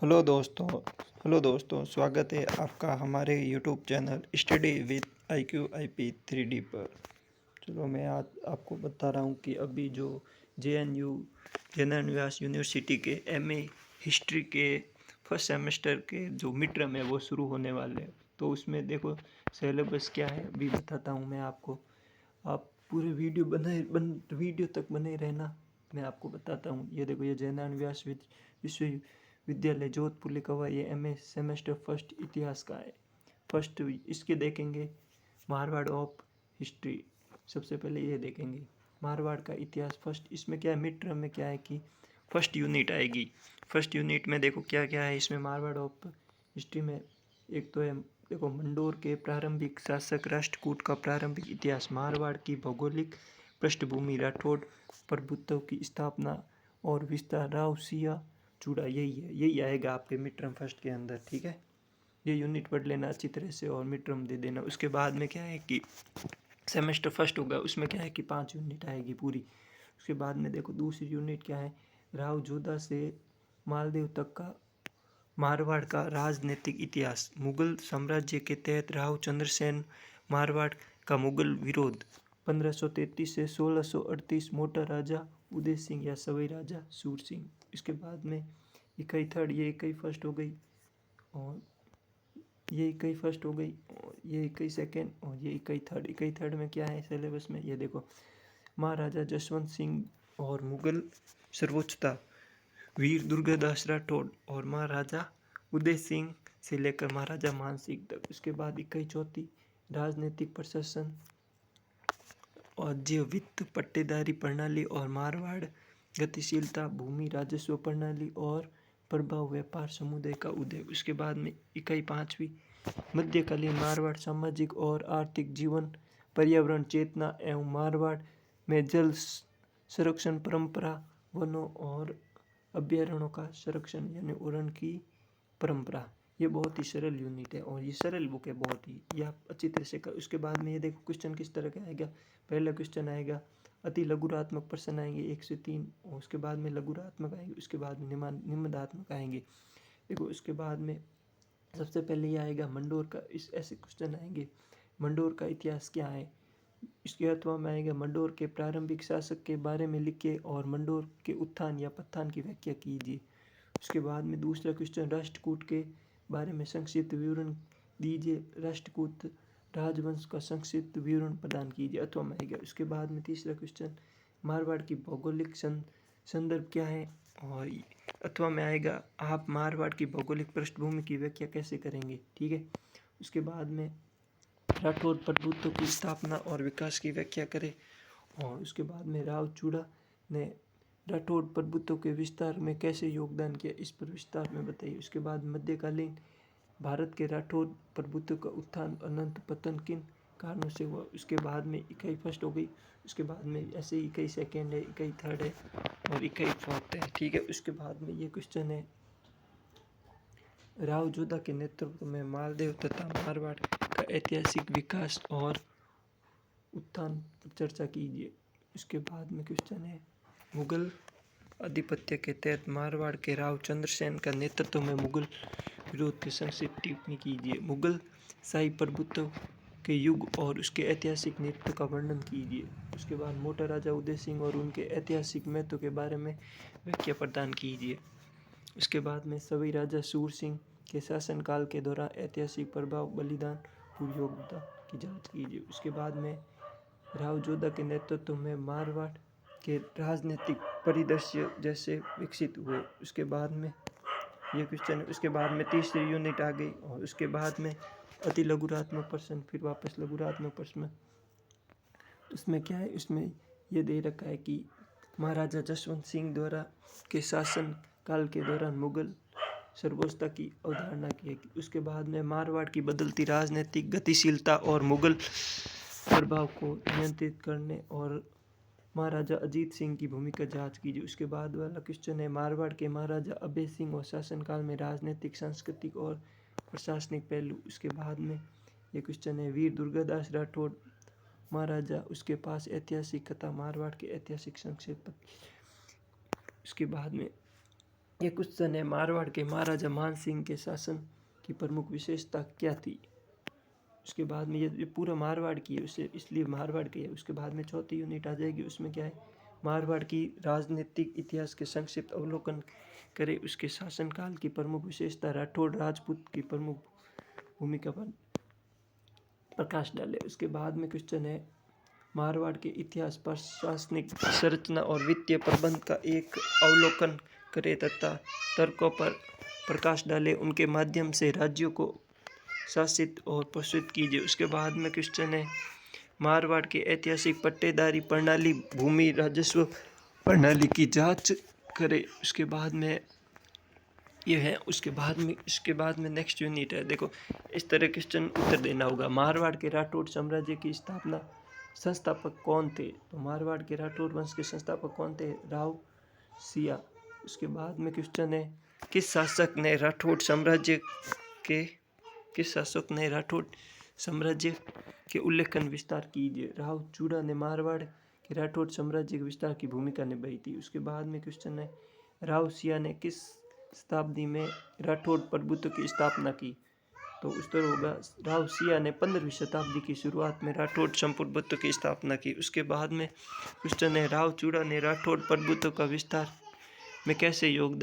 Hello दोस्तों, स्वागत है आपका हमारे YouTube channel study with IQ IP 3D पर। चलो मैं आज आपको बता रहा हूँ कि अभी जो JNU जन व्यास यूनिवर्सिटी के MA हिस्ट्री के फर्स्ट सेमेस्टर के जो मिड टर्म है वो शुरू होने वाले हैं। तो उसमें देखो सिलेबस क्या है अभी बताता हूँ मैं आपको। आप पूरे वीडियो तक बने रहना, मैं आपको बताता हूँ। ये देखो, ये जयनारायण व्यास विश्वविद्यालय जोधपुर लिखा हुआ है। ये MA सेमेस्टर फर्स्ट इतिहास का है। फर्स्ट इसके देखेंगे मारवाड़ ऑफ हिस्ट्री। सबसे पहले ये देखेंगे मारवाड़ का इतिहास फर्स्ट। इसमें क्या है, मिड टर्म में क्या है कि फर्स्ट यूनिट आएगी। फर्स्ट यूनिट में देखो क्या क्या है इसमें मारवाड़ ऑफ हिस्ट्री में। एक तो है देखो मंडोर के प्रारंभिक शासक, राष्ट्रकूट का प्रारंभिक इतिहास, मारवाड़ की भौगोलिक पृष्ठभूमि, राठौड़ प्रभुत्व की स्थापना और विस्तार, राव सिया चूड़ा। यही आएगा आपके मिड टर्म फर्स्ट के अंदर। ठीक है, ये यूनिट पढ़ लेना अच्छी तरह से और मिड टर्म दे देना। उसके बाद में क्या है कि सेमेस्टर फर्स्ट होगा, उसमें क्या है कि 5 यूनिट आएगी पूरी। उसके बाद में देखो दूसरी यूनिट क्या है, राव जोधा से मालदेव तक का मारवाड़ का राजनीतिक इतिहास, मुगल साम्राज्य के तहत राव चंद्रसेन मारवाड़ का मुगल विरोध, 1533 से 1638, मोटा राजा उदय सिंह या सवई राजा सूर सिंह। इसके बाद में इकाई थर्ड, ये इकाई फर्स्ट हो गई, और ये इकाई फर्स्ट हो गई, और ये इकाई सेकेंड, और ये इकाई थर्ड। इकाई थर्ड में क्या है सिलेबस में, ये देखो महाराजा जसवंत सिंह और मुगल सर्वोच्चता, वीर दुर्गादास राठौड़ और महाराजा उदय सिंह से लेकर महाराजा मान सिंह तक। उसके बाद इकाई चौथी राजनीतिक प्रशासन और जीव वित्त, पट्टेदारी प्रणाली और मारवाड़, गतिशीलता, भूमि राजस्व प्रणाली और प्रभाव, व्यापार समुदाय का उदय। उसके बाद में इकाई पांचवी मध्यकालीन मारवाड़, सामाजिक और आर्थिक जीवन, पर्यावरण चेतना एवं मारवाड़ में जल संरक्षण परंपरा, वनों और अभ्यारण्यों का संरक्षण यानी उरण की परंपरा। ये बहुत ही सरल यूनिट है और ये सरल बुक है बहुत ही, ये आप अच्छी तरह से कर। उसके बाद में ये देखो क्वेश्चन किस तरह का आएगा। पहला क्वेश्चन आएगा अति लघुरात्मक प्रश्न आएंगे 1 से 3, और उसके बाद में लघुरात्मक आएंगे, उसके बाद में निम्नात्मक आएंगे। देखो उसके बाद में सबसे पहले ये आएगा मंडोर का, इस ऐसे क्वेश्चन आएंगे, मंडोर का इतिहास क्या है। इसके अथवा में आएगा मंडोर के प्रारंभिक शासक के बारे में लिखिए और मंडोर के उत्थान या पत्थान की व्याख्या कीजिए। उसके बाद में दूसरा क्वेश्चन राष्ट्रकूट के बारे में संक्षिप्त विवरण दीजिए, राष्ट्रकूट राजवंश का संक्षिप्त विवरण प्रदान कीजिए, अथवा में आएगा। उसके बाद में तीसरा क्वेश्चन मारवाड़ की भौगोलिक संदर्भ क्या है, और अथवा में आएगा आप मारवाड़ की भौगोलिक पृष्ठभूमि की व्याख्या कैसे करेंगे। ठीक है, उसके बाद में राठौड़ प्रभुत्व की स्थापना और विकास की व्याख्या करें, और उसके बाद में राव चूड़ा ने राठौड़ प्रभुत्व के विस्तार में कैसे योगदान किया, इस पर विस्तार में बताइए। उसके बाद मध्यकालीन भारत के राठौड़ प्रभुत्व का उत्थान, अनंत पतन किन कारणों से हुआ। उसके बाद में इकाई फर्स्ट हो गई। उसके बाद में ऐसे ही इकाई सेकेंड है, इकाई थर्ड है और इकाई फोर्थ है। ठीक है, उसके बाद में ये क्वेश्चन है राव जोधा के नेतृत्व में मालदेव तथा मारवाड़ का ऐतिहासिक विकास और उत्थान पर चर्चा कीजिए। उसके बाद में क्वेश्चन है मुगल आधिपत्य के तहत मारवाड़ के राव चंद्रसेन का नेतृत्व में मुगल विरोध की संक्षिप्त टिप्पणी कीजिए। मुगल शाही प्रभुत्व के युग और उसके ऐतिहासिक नेतृत्व का वर्णन कीजिए। उसके बाद मोटा राजा उदय सिंह और उनके ऐतिहासिक महत्व के बारे में व्याख्या प्रदान कीजिए। उसके बाद में सवई राजा सूर सिंह के शासनकाल के दौरान ऐतिहासिक प्रभाव, बलिदान और योग्यता की जांच कीजिए। उसके बाद में राव जोधा के नेतृत्व में मारवाड़ के राजनीतिक परिदृश्य जैसे विकसित हुए। उसके बाद में ये क्वेश्चन है। उसके बाद में तीसरी यूनिट आ गई, और उसके बाद में अति लघुरात्मक प्रश्न, फिर वापस लघुरात्मक प्रश्न। उसमें क्या है, उसमें ये दे रखा है कि महाराजा जसवंत सिंह द्वारा के शासन काल के दौरान मुगल सर्वोच्चता की अवधारणा की है। उसके बाद में मारवाड़ की बदलती राजनीतिक गतिशीलता और मुगल प्रभाव को नियंत्रित करने और महाराजा अजीत सिंह की भूमिका जांच कीजिए। उसके बाद वाला क्वेश्चन है मारवाड़ के महाराजा अभय सिंह और शासनकाल में राजनीतिक, सांस्कृतिक और प्रशासनिक पहलू। उसके बाद में ये क्वेश्चन है वीर दुर्गादास राठौड़ महाराजा, उसके पास ऐतिहासिक कथा, मारवाड़ के ऐतिहासिक संक्षेप। उसके बाद में ये क्वेश्चन है, मारवाड़ के महाराजा मान सिंह के शासन की प्रमुख विशेषता क्या थी। उसके बाद में ये पूरा मारवाड़ की है, उससे इसलिए मारवाड़ की है। उसके बाद में चौथी यूनिट आ जाएगी, उसमें क्या है, मारवाड़ की राजनीतिक इतिहास के संक्षिप्त अवलोकन करें। उसके शासनकाल की प्रमुख विशेषता, राठौड़ राजपूत की प्रमुख भूमिका पर प्रकाश डाले। उसके बाद में क्वेश्चन है, मारवाड़ के इतिहास, प्रशासनिक संरचना और वित्तीय प्रबंध का एक अवलोकन करें तथा तर्कों पर प्रकाश डाले। उनके माध्यम से राज्यों को शासित और पोषित कीजिए। उसके बाद में क्वेश्चन है, मारवाड़ के ऐतिहासिक पट्टेदारी प्रणाली, भूमि राजस्व प्रणाली की जांच करें। उसके बाद में ये है। इसके बाद में नेक्स्ट यूनिट है। देखो, इस तरह क्वेश्चन उत्तर देना होगा। मारवाड़ के राठौड़ साम्राज्य की स्थापना संस्थापक कौन थे। तो मारवाड़ के राठौड़ वंश के संस्थापक कौन थे, राव सिया। उसके बाद में क्वेश्चन है, किस शासक ने राठौड़ साम्राज्य के उल्लेखन विस्तार कीजिए। राव चूड़ा ने मारवाड़ के राठौड़ साम्राज्य के विस्तार की भूमिका निभाई थी। उसके बाद में क्वेश्चन है, राव सिया ने किस शताब्दी में राठौड़ प्रभुत्व की स्थापना की। तो उत्तर होगा, राव सिया ने 15वीं शताब्दी की शुरुआत में राठौड़ संप्रभुत्व की स्थापना की। उसके बाद में क्वेश्चन है, राव चूड़ा ने राठौड़ प्रभुत्व का विस्तार में कैसे योगदान